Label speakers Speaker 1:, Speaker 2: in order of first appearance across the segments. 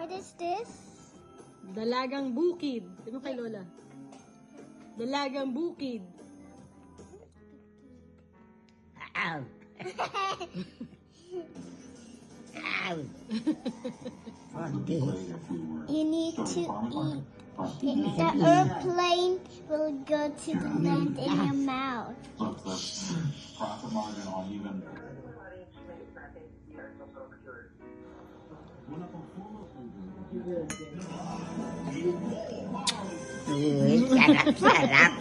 Speaker 1: What is this?
Speaker 2: Dalagang bukid. Sabi mo kay Lola. Dalagang bukid.
Speaker 3: Ow. Ow.
Speaker 1: You need to eat. The airplane will go to the land in your mouth.
Speaker 4: Profit margin on even.
Speaker 3: Sarap.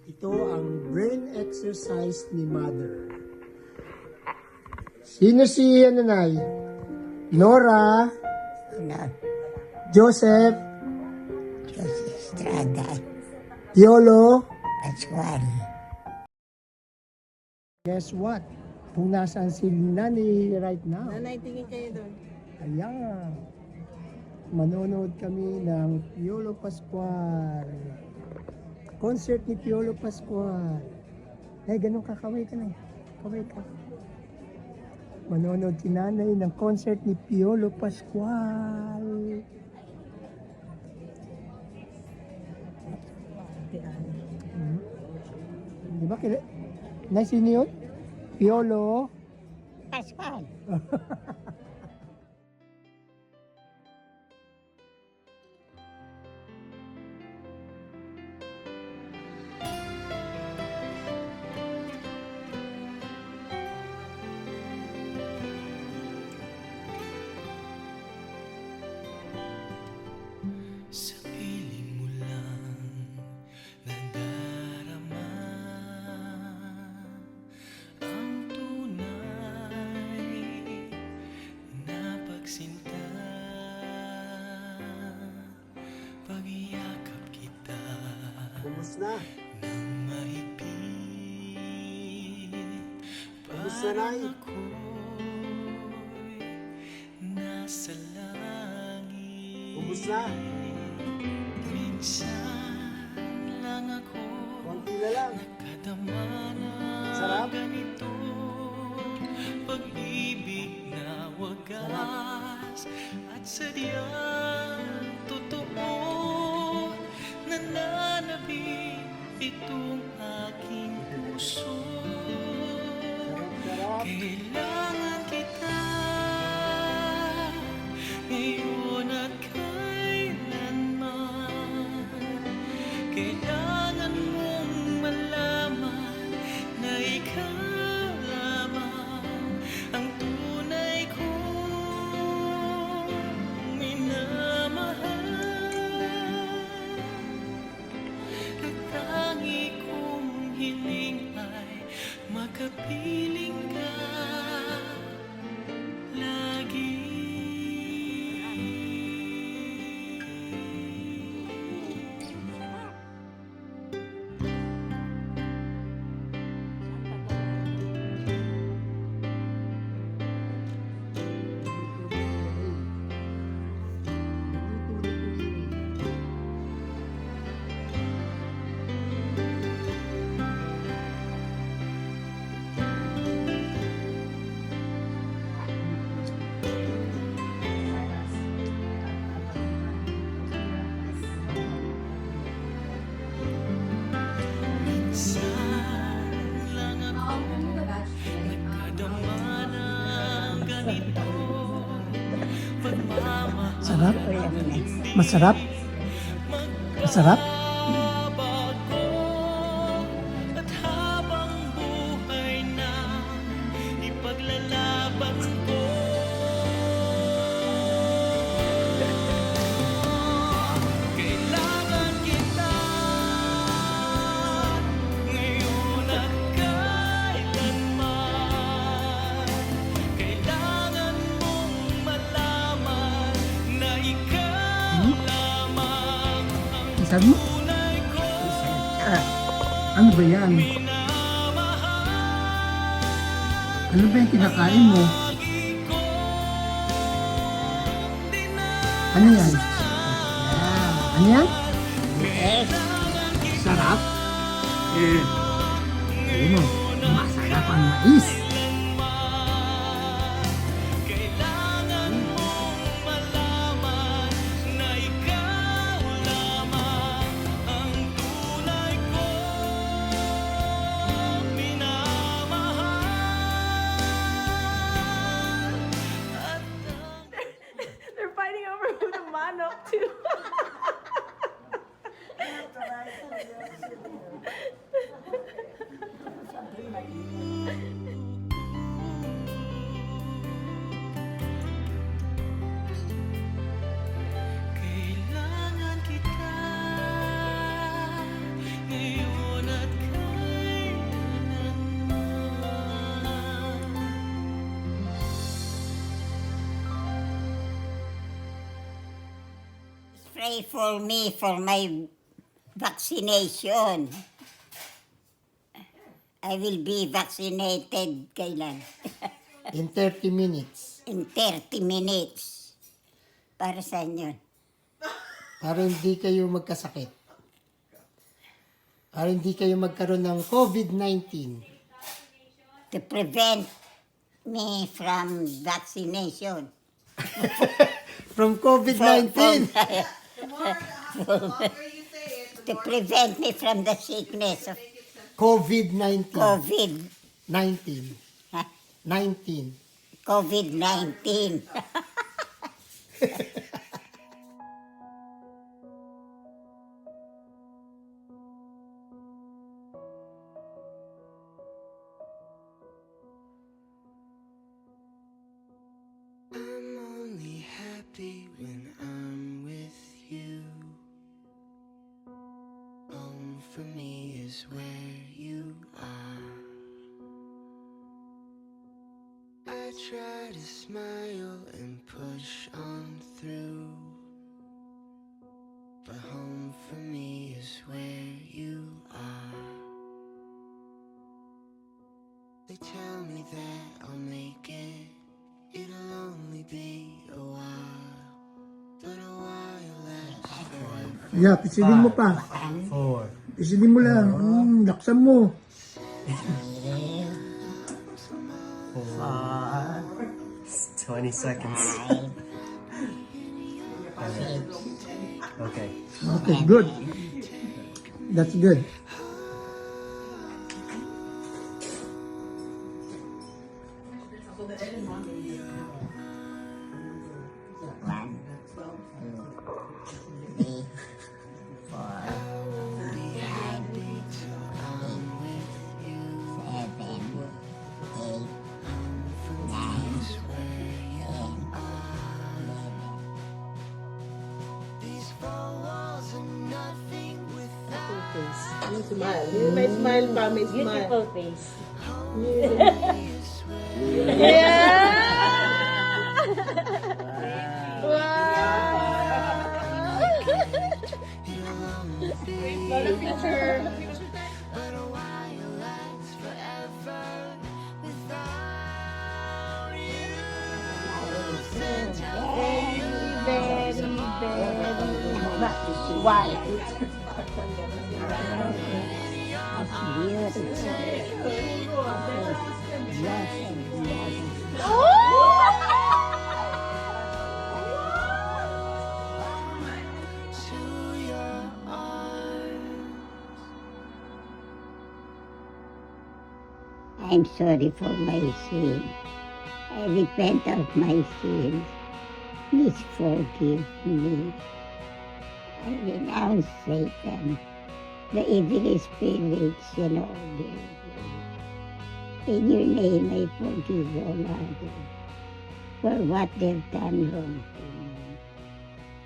Speaker 5: Ito ang brain exercise ni Mother. Sino si Nay? Nora,
Speaker 3: Ano?
Speaker 5: Joseph,
Speaker 3: Jose Estrada.
Speaker 5: Piolo.
Speaker 3: Pascual.
Speaker 5: Guess what? Kung nasaan si Nani right now.
Speaker 2: Nanay, tingin kayo doon.
Speaker 5: Ayan. Manonood kami ng Piolo Pascual. Concert ni Piolo Pascual. Ay, ganun ka. Kaway ka na. Kaway ka. Manonood si Nanay ng concert ni Piolo Pascual. Di ba? Nay, sino yun? Piolo.
Speaker 3: Pascual.
Speaker 6: Sa piling mo lang nadarama ang tunay na pagsinta. Pag-iyakap kita
Speaker 5: Kumusta?
Speaker 6: ng mahigpit.
Speaker 5: Kumusta, Nay?
Speaker 6: Parang ako'y nasa langit.
Speaker 5: Kumusta?
Speaker 6: Minsan lang ako
Speaker 5: Konti na lang.
Speaker 6: nakadama na
Speaker 5: Sarap?
Speaker 6: ganito. Pag-ibig na wagas at sadyang totoo. Nananabik itong aking puso.
Speaker 5: Sarap.
Speaker 6: Kailangan kita ngayon at kailanman. Kailangan mong malaman na ikaw lamang ang tunay kong minamahal. At tangi kong hiling ay makapiling ka lagi.
Speaker 5: Sarap? Masarap? Masarap?
Speaker 6: At habang buhay na ipaglalaban ko. Kailangan kita
Speaker 5: Saan mo? Ano ba yan? Ano ba yung kinakain mo? Ano yan? Ano yan?
Speaker 3: Yes.
Speaker 5: Sarap? Alam mo, masarap ang mais.
Speaker 2: They're fighting over who the manok to.
Speaker 6: Kailangan kita ngayon at kailanman.
Speaker 3: Pray for me for my vaccination. I will be vaccinated kailan?
Speaker 5: In 30 minutes.
Speaker 3: In 30 minutes. Para sa inyo.
Speaker 5: Para hindi kayo magkasakit. Para hindi kayo magkaroon ng COVID-19.
Speaker 3: To prevent me from vaccination.
Speaker 5: From COVID-19.
Speaker 3: To prevent me from the sickness of
Speaker 5: COVID-19.
Speaker 3: COVID.
Speaker 5: 19.
Speaker 3: Ha?
Speaker 5: 19.
Speaker 3: COVID-19.
Speaker 6: I'm only happy when I'm with you. Home for me is where you are. I try to smile and push on through, but home for me is where you are. They tell me that I'll make it. It'll only be a while, but a while lasts forever.
Speaker 5: Yeah, pisilin mo pa.
Speaker 7: 4,
Speaker 5: Pisilin mo lang. Laksan mo.
Speaker 7: 20 seconds. Okay.
Speaker 5: Okay, good. That's good.
Speaker 3: One, 2, 3, 4, 5,
Speaker 6: These four walls are nothing without
Speaker 2: You smile. You may smile pa, may smile.
Speaker 8: Beautiful face.
Speaker 6: to your arms.
Speaker 3: I'm sorry for my sin. I repent of my sins. Please forgive me. I renounce Satan, the evil spirits, and all the evil. In your name I forgive all others for what they've done wrong to me.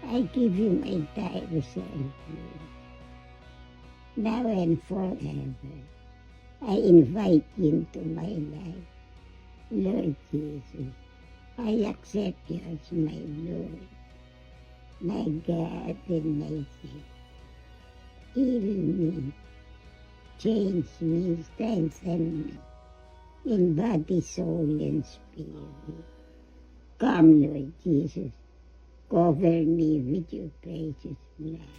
Speaker 3: I give you my entire self, now and forever. I invite you into my life. Lord Jesus, I accept you as my Lord, my God and my Savior. heal me, change me, strengthen me in body, soul, and spirit. Come, Lord Jesus, cover me with your precious blood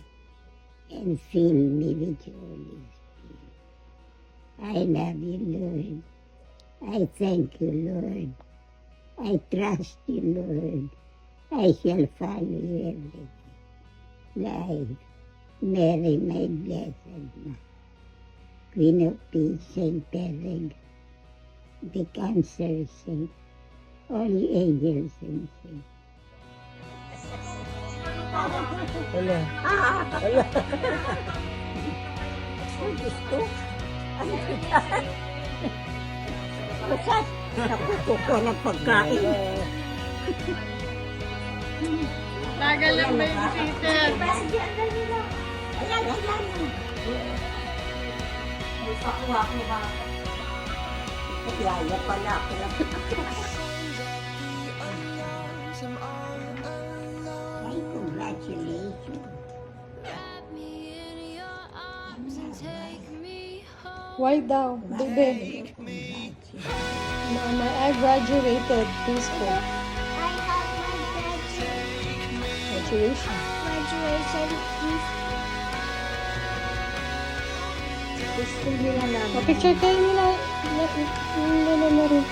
Speaker 3: and fill me with your Holy Spirit. I love you, Lord. I thank you, Lord. I trust you, Lord. I shall follow you every day. Life, Mary, my blessed Mother, Queen of Peace, Saint Teresa, the Cancer Saint, all you angels and saints.
Speaker 5: Wala. Wala. Gusto. Ano kita? Basta, nakukuha ng pagkain.
Speaker 2: Tagal lang ba yung Peter?
Speaker 3: Ayan, ayan. Yaya pala ako lang.
Speaker 6: I'm all alone.
Speaker 3: Ay, congratulations.
Speaker 6: Wrap me in your arms and take me home.
Speaker 2: Why daw? Bebe. Mama, I graduated preschool.
Speaker 1: I have my
Speaker 2: Graduation.
Speaker 1: graduation.
Speaker 3: Gusto nila lang.
Speaker 2: Picture kayo nila. Lola na rin.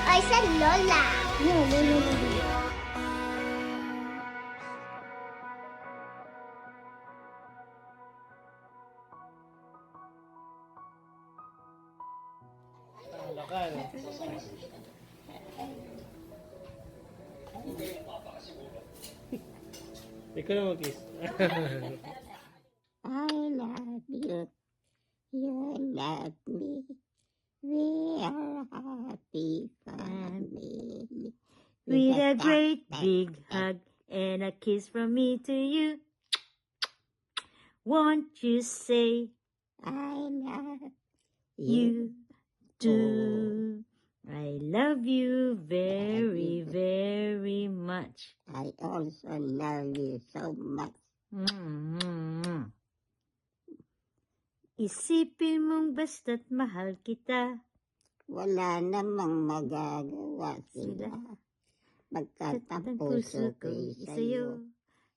Speaker 1: I said Lola.
Speaker 2: Yeah, Lola na rin.
Speaker 7: Ikaw na mag-kiss.
Speaker 3: I love you. You love me. We are a happy family.
Speaker 8: With a great
Speaker 3: big
Speaker 8: big hug and a kiss from me to you. Won't you say
Speaker 3: I love
Speaker 8: you do? I love you very, very much.
Speaker 3: I also love you so much.
Speaker 8: Mm. Isipin mong basta't mahal kita.
Speaker 3: Wala namang magagawa sila. Pagkat ang puso ko'y sa'yo.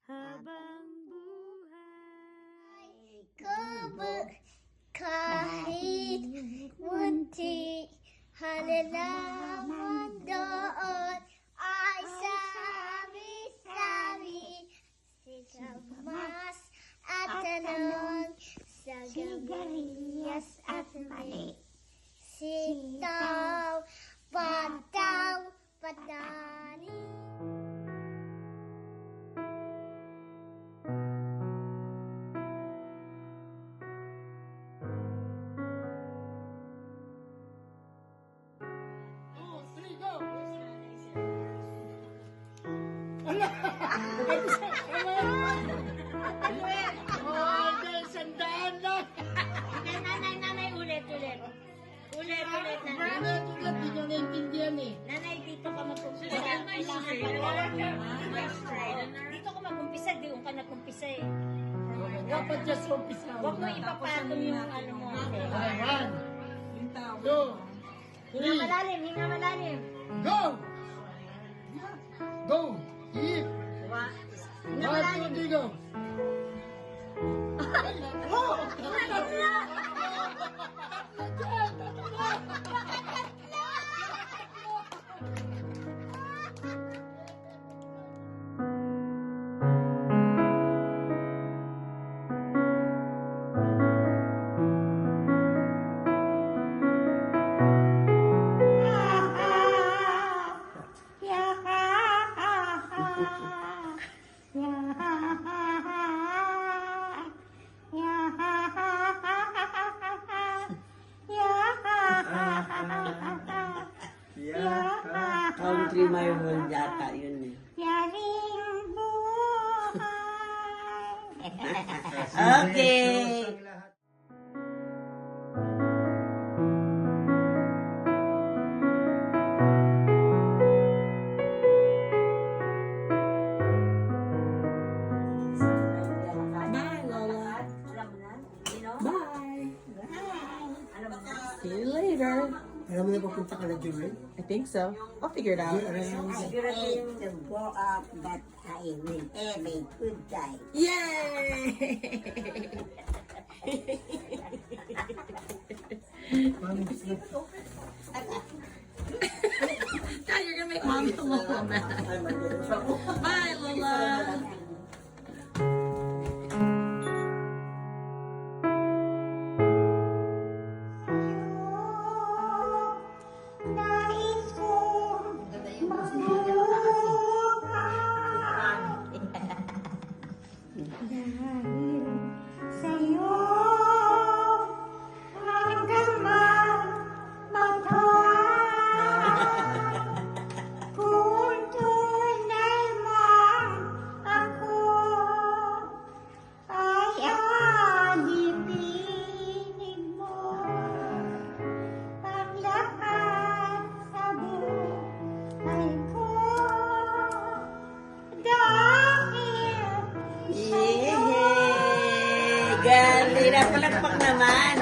Speaker 8: Habang buhay.
Speaker 1: Kabuk kahit munti halalaman doon ay sabi-sabi sikamas at tanong sa sigarilyas at mali sitaw pataw patani.
Speaker 8: Nanay, ulit. Ulit, Nanay, dito ka mag-umpisa. Dito ka mag-umpisa, di ka nag-umpisa eh.
Speaker 5: Dapat just umpisa.
Speaker 8: Huwag mo ipapatong yung ano mo.
Speaker 5: One, two, three,
Speaker 8: Hinga malalim.
Speaker 5: go! Go! Hit!
Speaker 8: Hinga
Speaker 5: 1, 2, 3, go!
Speaker 9: Country my world yata yun eh.
Speaker 3: Yaring buhay.
Speaker 9: Okay. Bye, Lola.
Speaker 2: Bye! See you later.
Speaker 5: Alam mo na papunta ka na, Jewel?
Speaker 2: I think so. I'll figure it out.
Speaker 3: Aim to go up that I will have a good time.
Speaker 2: Yay! Now you're gonna make Mom and Lola mad. Bye, Lola.
Speaker 9: Yay! Gali na, palakpak naman.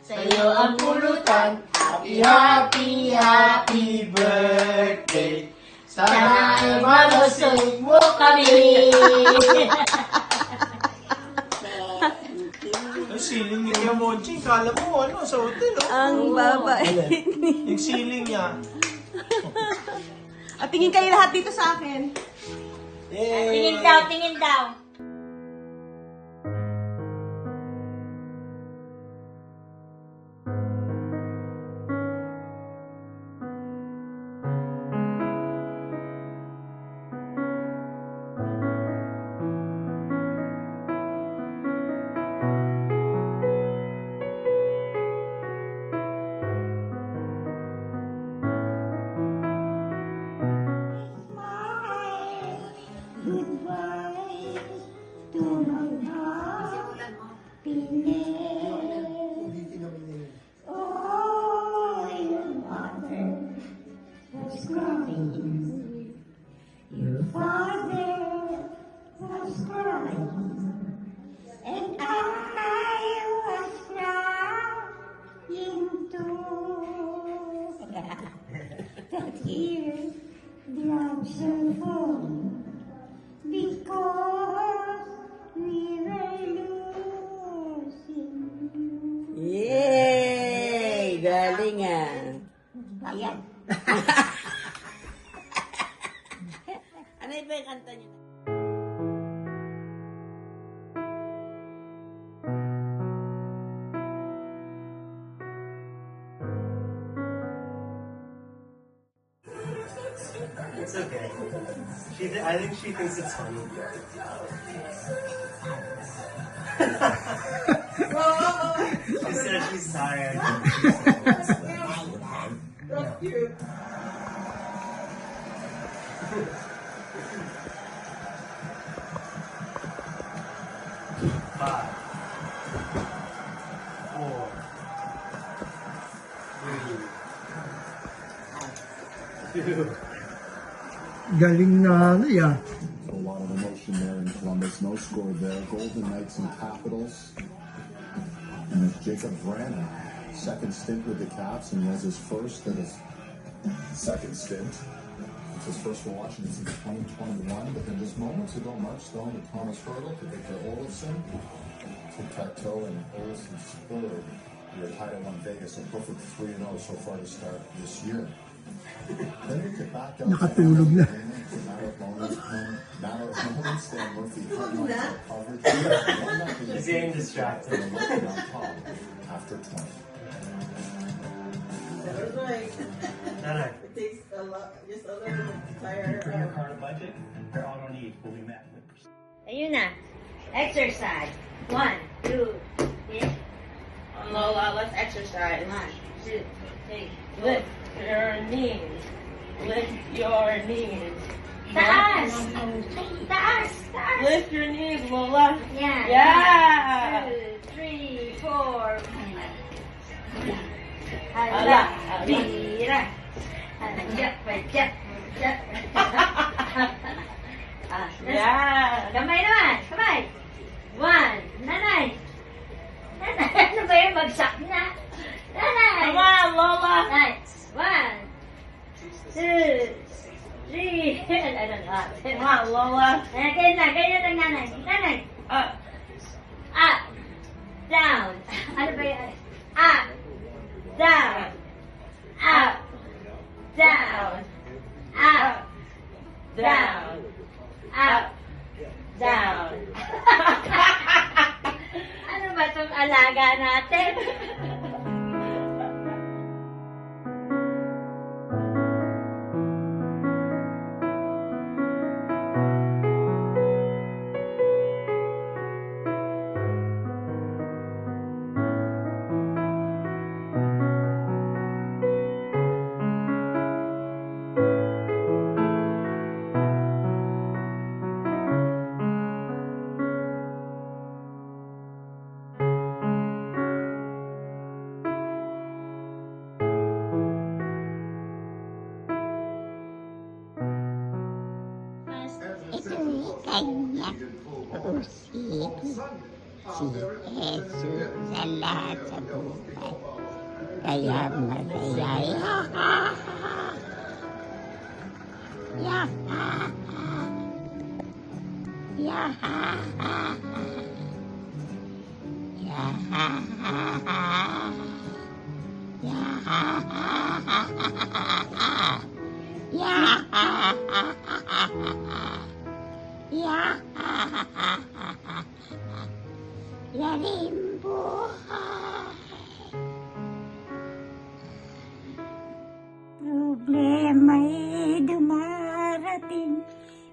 Speaker 7: Sa'yo ang pulutan. Happy, happy, happy birthday. Sana ay malasing mo kami. Ang siling ni Kuya Monching, kala mo ano, sa hotel, oh.
Speaker 2: Ang babait.
Speaker 7: Yung siling niya.
Speaker 2: At tingin kayo lahat dito sa akin.
Speaker 8: Tingin daw, tingin daw.
Speaker 3: Goodbye to my happiness. Oh, your mother was crying. Your father was crying. And I was crying too. That tears drops are falling. Because we were losing you.
Speaker 9: Yay! Galing ah.
Speaker 3: Ayan.
Speaker 9: Ano ba yung kanta niyo?
Speaker 7: It's okay. I think she thinks it's funny. She said she's tired. Five, 4, 3, 2.
Speaker 5: Galing na ano ya.
Speaker 4: A lot of emotion there in Columbus. No score there. Golden Knights and Capitals. And it's Jacob Vrana, second stint with the Caps, and was his first at his second stint. It's his first for Washington since 2021. But then just moments ago, Mark Stone to Thomas Hertl to Victor Olofsson to Tato and Olofsson spurred the title on Vegas, a perfect 3-0 so far to start this year. Then we get back down.
Speaker 5: Nakatulog na.
Speaker 7: She's getting distracted.
Speaker 4: After 20.
Speaker 7: Nana,
Speaker 10: It takes a lot, just a little tire.
Speaker 7: bring your car to budget. Your auto need will be met.
Speaker 8: Ayun na. Exercise. 1, 2, 3.
Speaker 10: Lola, let's exercise.
Speaker 8: 1, 2, 3.
Speaker 10: Lift your knees. Lift your knees.
Speaker 8: Taas! Taas! Taas!
Speaker 10: Lift your knees, Lola.
Speaker 8: Yan.
Speaker 10: Yeah.
Speaker 8: 2, 3, 4.
Speaker 10: Ala,
Speaker 8: Hala.
Speaker 10: ala.
Speaker 8: Bira. Pajak, pajak, pajak.
Speaker 10: Yeah.
Speaker 8: Kamay naman. Kamay. 1. Nanay. Nanay. Ano ba yun? Bagsak na. Nanay.
Speaker 10: Come on, Lola.
Speaker 8: Nice. 1, 2, 3. I don't know.
Speaker 10: Come on, Lola.
Speaker 8: Ganyan lang. Ganyan lang, nanay. Nanay.
Speaker 10: Up.
Speaker 8: Up. Down. Ano ba yun? Up. Down. Up. Down. Up. Down. Up. Down. Ano ba itong alaga natin?
Speaker 3: Ito'y kanyang usig. Si Jesus sa lahat sa buhay. Kaya masaya. Yaring buhay. Problema'y dumarating,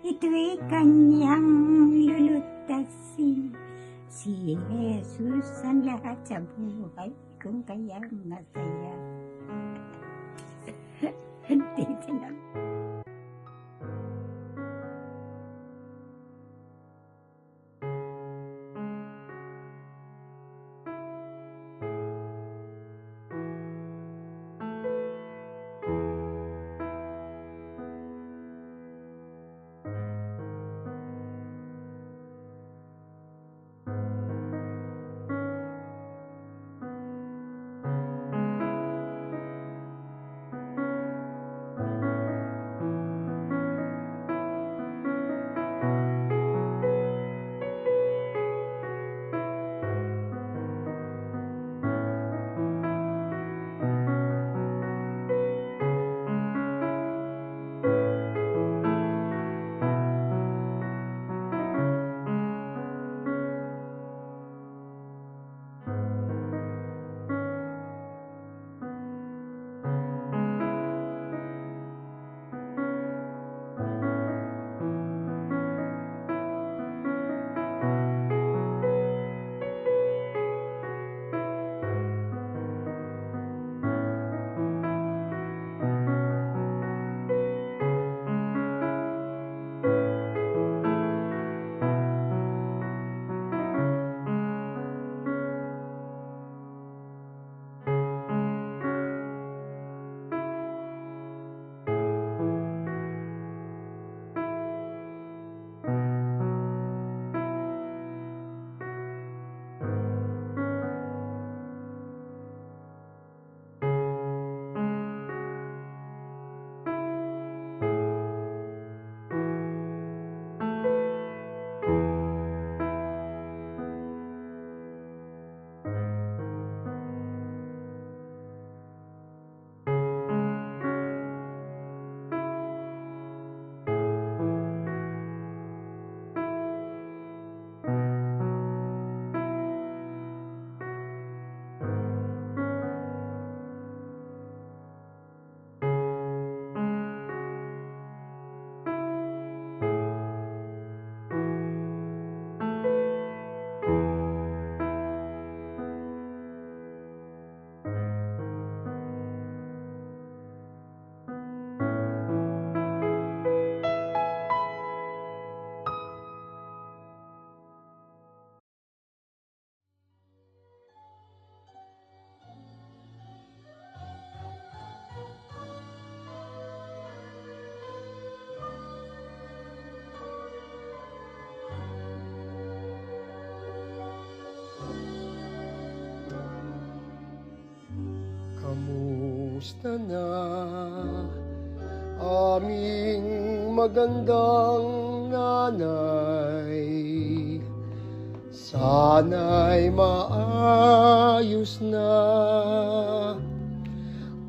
Speaker 3: ito'y kanyang lulutasin. Si Jesus ang lahat sa buhay, kung kaya masaya. Dito lang.
Speaker 5: Kamusta na aming magandang nanay? Sana'y maayos na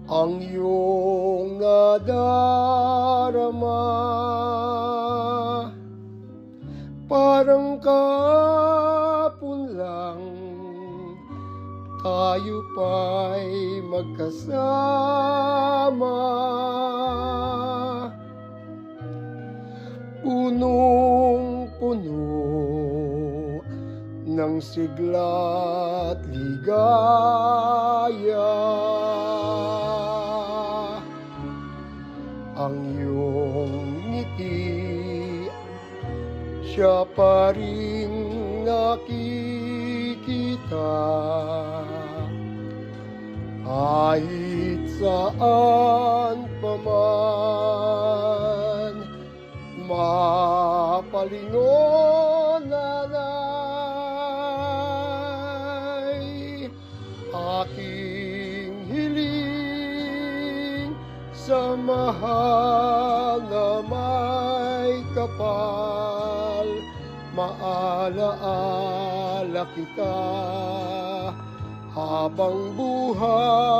Speaker 5: ang iyong nadarama. Parang kapon lang tayo pa'y magkasama. Punong-puno ng sigla't ligaya ang iyong ngiti, siya pa rin nakikita. Kahit saan pa man mapalingon, nanay, aking hiling sa mahal na may kapal, maalaala kita habang buhay,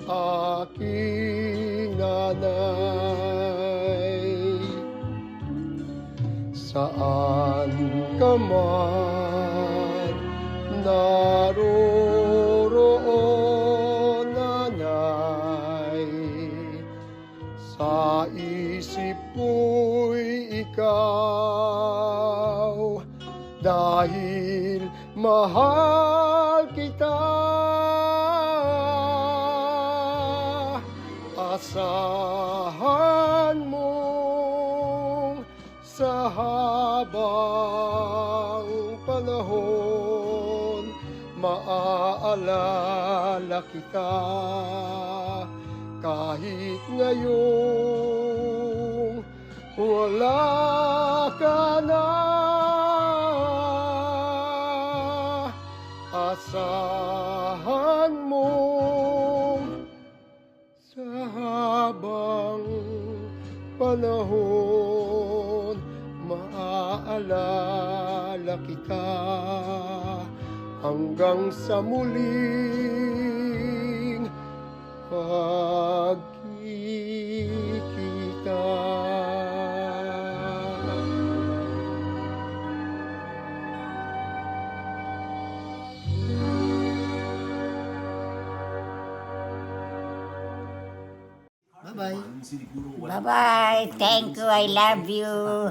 Speaker 5: aking nanay. Saan ka man naroroon, nanay, sa isip ko'y ikaw, dahil mahal kita. Asahan mong sa habang panahon maaalala kita, kahit ngayong wala ka na. Asahan mong sa habang panahon maaalala kita, hanggang sa muling pagkikita.
Speaker 3: Bye-bye. Thank you. I love you.